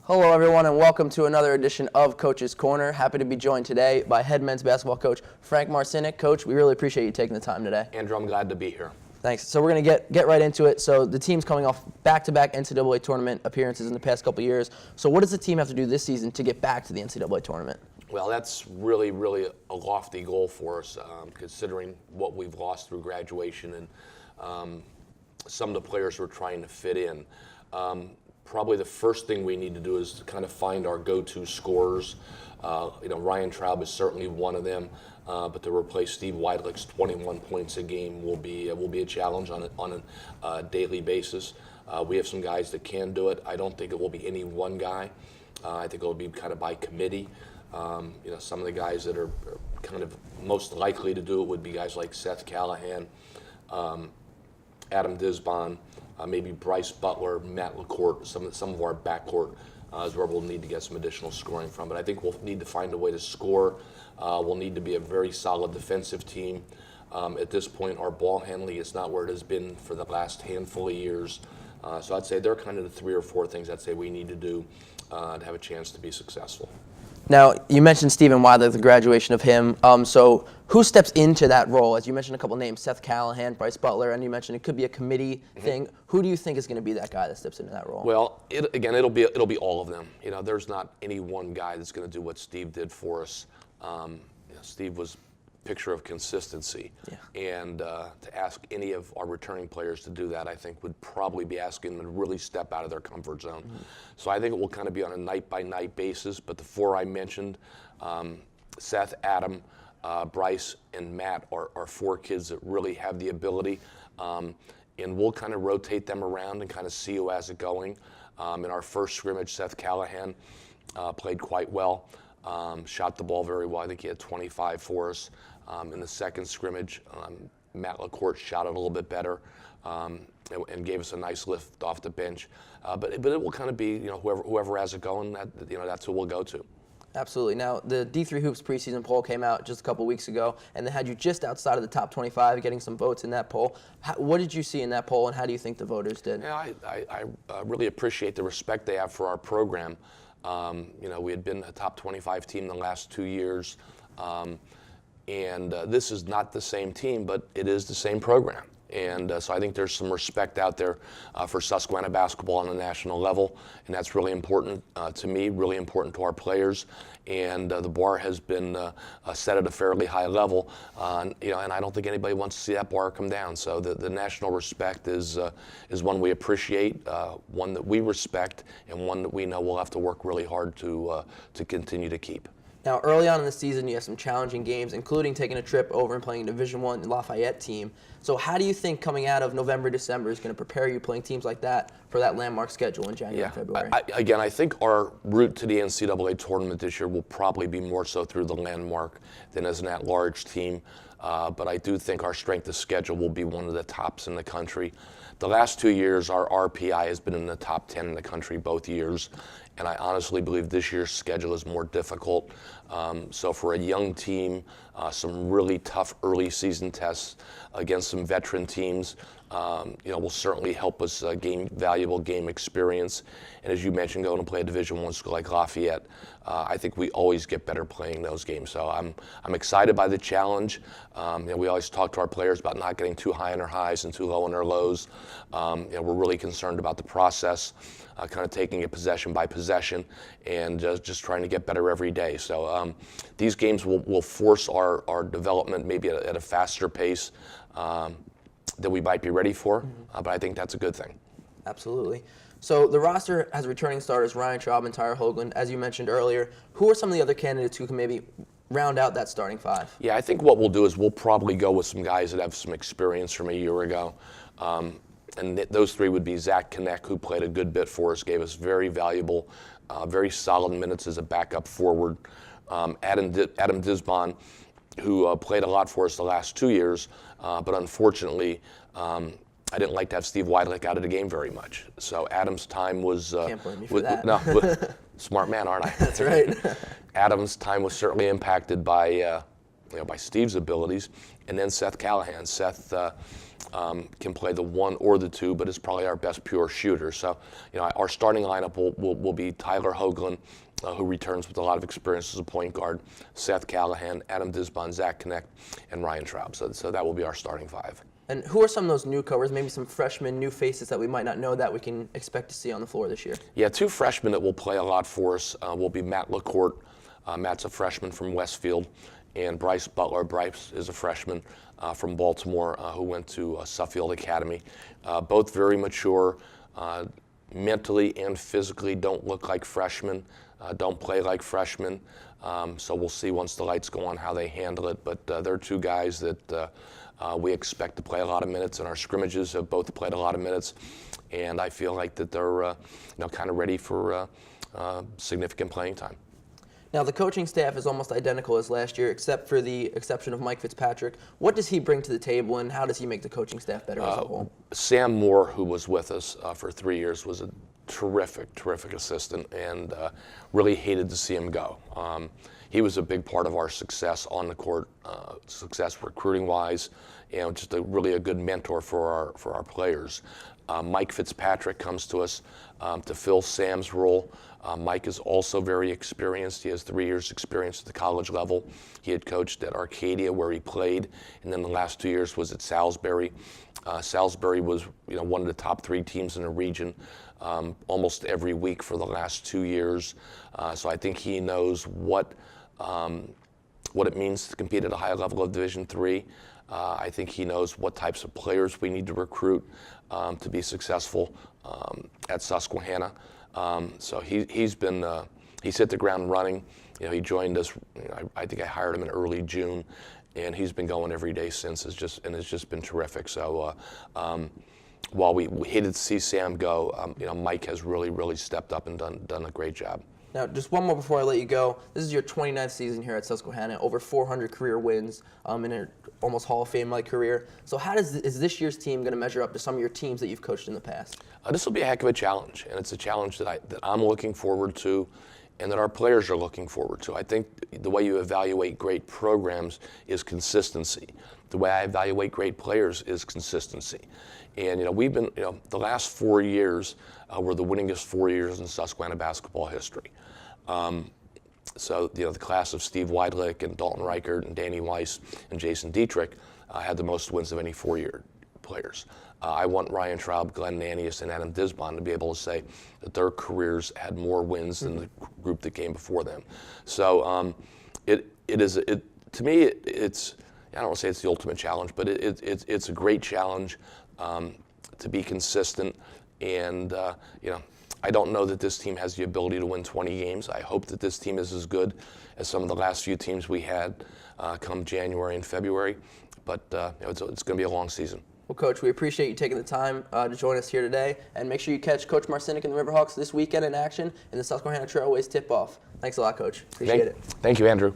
Hello, everyone, and welcome to another edition of Coach's Corner. Happy to be joined today by head men's basketball coach Frank Marcinek. Coach, we really appreciate you taking the time today. Andrew, I'm glad to be here. Thanks. So we're going to get right into it. So the team's coming off back-to-back NCAA tournament appearances in the past couple of years. So what does the team have to do this season to get back to the NCAA tournament? Well, that's really a lofty goal for us, considering what we've lost through graduation and some of the players we're trying to fit in. Probably the first thing we need to do is to kind of find our go-to scorers. Ryan Traub is certainly one of them, but to replace Steve Weidlich's 21 points a game will be a challenge on a daily basis. We have some guys that can do it. I don't think it will be any one guy. I think it will be kind of by committee. Some of the guys that are kind of most likely to do it would be guys like Seth Callahan, Adam Disbon, maybe Bryce Butler, Matt LaCourte, some of our backcourt is where we'll need to get some additional scoring from. But I think we'll need to find a way to score. We'll need to be a very solid defensive team. At this point, our ball handling is not where it has been for the last handful of years. So I'd say they're kind of the 3 or 4 things I'd say we need to do to have a chance to be successful. Now, you mentioned Stephen Weidlich, the graduation of him. So who steps into that role? As you mentioned a couple names, Seth Callahan, Bryce Butler, and you mentioned it could be a committee thing. Who do you think is going to be that guy that steps into that role? Well, it'll be all of them. There's not any one guy that's going to do what Steve did for us. Steve was a picture of consistency. Yeah. And to ask any of our returning players to do that, I think would probably be asking them to really step out of their comfort zone. Mm-hmm. So I think it will kind of be on a night-by-night basis. But the 4 I mentioned, Seth, Adam, Bryce, and Matt are 4 kids that really have the ability. And we'll kind of rotate them around and kind of see who has it going. In our first scrimmage, Seth Callahan played quite well, shot the ball very well. I think he had 25 for us. In the second scrimmage, Matt LaCourte shot it a little bit better and gave us a nice lift off the bench. But it will kind of be whoever has it going. That's who we'll go to. Absolutely. Now, the D3 Hoops preseason poll came out just a couple weeks ago, and they had you just outside of the top 25, getting some votes in that poll. What did you see in that poll, and how do you think the voters did? Yeah, I really appreciate the respect they have for our program. We had been a top 25 team the last 2 years. And this is not the same team, but it is the same program. And so I think there's some respect out there for Susquehanna basketball on a national level, and that's really important to me, really important to our players. And the bar has been set at a fairly high level, and I don't think anybody wants to see that bar come down. So the national respect is one we appreciate, one that we respect, and one that we know we'll have to work really hard to continue to keep. Now, early on in the season, you have some challenging games, including taking a trip over and playing a Division I Lafayette team. So how do you think coming out of November, December is going to prepare you playing teams like that for that landmark schedule in January and February? I think our route to the NCAA tournament this year will probably be more so through the landmark than as an at-large team. But I do think our strength of schedule will be one of the tops in the country. The last 2 years, our RPI has been in the top 10 in the country both years. And I honestly believe this year's schedule is more difficult. So for a young team, some really tough early season tests against some veteran teams, will certainly help us gain valuable game experience. And as you mentioned, going to play a Division I school like Lafayette, I think we always get better playing those games. So I'm excited by the challenge. We always talk to our players about not getting too high in our highs and too low in our lows. We're really concerned about the process, kind of taking it possession by possession, and just trying to get better every day. So these games will force our development maybe at a faster pace that we might be ready for, but I think that's a good thing. Absolutely. So the roster has returning starters Ryan Traub and Tyler Hoagland, as you mentioned earlier. Who are some of the other candidates who can maybe round out that starting 5? Yeah, I think what we'll do is we'll probably go with some guys that have some experience from a year ago. And those 3 would be Zach Kinect, who played a good bit for us, gave us very valuable, very solid minutes as a backup forward. Adam Disbon, who played a lot for us the last 2 years, but unfortunately, I didn't like to have Steve Weidlich out of the game very much. So Adam's time was... Can't blame you for that. No, smart man, aren't I? That's right. Adam's time was certainly impacted by by Steve's abilities, and then Seth Callahan. Seth can play the one or the two, but is probably our best pure shooter. So, our starting lineup will be Tyler Hoagland, who returns with a lot of experience as a point guard, Seth Callahan, Adam Disbon, Zach Connect, and Ryan Traub. So that will be our starting five. And who are some of those newcomers, maybe some freshmen, new faces that we might not know that we can expect to see on the floor this year? Yeah, two freshmen that will play a lot for us will be Matt LaCourte. Matt's a freshman from Westfield, and Bryce Butler. Bryce is a freshman from Baltimore who went to Suffield Academy. Both very mature, mentally and physically don't look like freshmen, don't play like freshmen. So we'll see once the lights go on how they handle it. But they're two guys that we expect to play a lot of minutes, and our scrimmages have both played a lot of minutes. And I feel like that they're kind of ready for significant playing time. Now, the coaching staff is almost identical as last year, except for the exception of Mike Fitzpatrick. What does he bring to the table, and how does he make the coaching staff better as a whole? Sam Moore, who was with us for 3 years, was a terrific assistant, and really hated to see him go. He was a big part of our success on the court, success recruiting-wise, just really a good mentor for our players. Mike Fitzpatrick comes to us to fill Sam's role. Mike is also very experienced. He has 3 years experience at the college level. He had coached at Arcadia where he played, and then the last 2 years was at Salisbury. Salisbury was one of the top 3 teams in the region almost every week for the last 2 years. So I think he knows what it means to compete at a high level of Division III. I think he knows what types of players we need to recruit to be successful at Susquehanna. So he's hit the ground running. He joined us. I think I hired him in early June, and he's been going every day since. It's just been terrific. So while we hated to see Sam go, Mike has really stepped up and done a great job. Now, just one more before I let you go. This is your 29th season here at Susquehanna, over 400 career wins in an almost Hall of Fame-like career. So how is this year's team going to measure up to some of your teams that you've coached in the past? This will be a heck of a challenge, and it's a challenge that I'm looking forward to and that our players are looking forward to. I think the way you evaluate great programs is consistency. The way I evaluate great players is consistency. And we've been, the last 4 years were the winningest 4 years in Susquehanna basketball history. So the class of Steve Weidlich and Dalton Reichert and Danny Weiss and Jason Dietrich had the most wins of any 4-year players. I want Ryan Traub, Glenn Nanius, and Adam Disbon to be able to say that their careers had more wins than the group that came before them. So to me, it's I don't want to say it's the ultimate challenge, but it's a great challenge to be consistent. And I don't know that this team has the ability to win 20 games. I hope that this team is as good as some of the last few teams we had come January and February. But it's going to be a long season. Well, Coach, we appreciate you taking the time to join us here today. And make sure you catch Coach Marcinek and the Riverhawks this weekend in action in the Susquehanna Trailways tip-off. Thanks a lot, Coach. Appreciate it. Thank you, Andrew.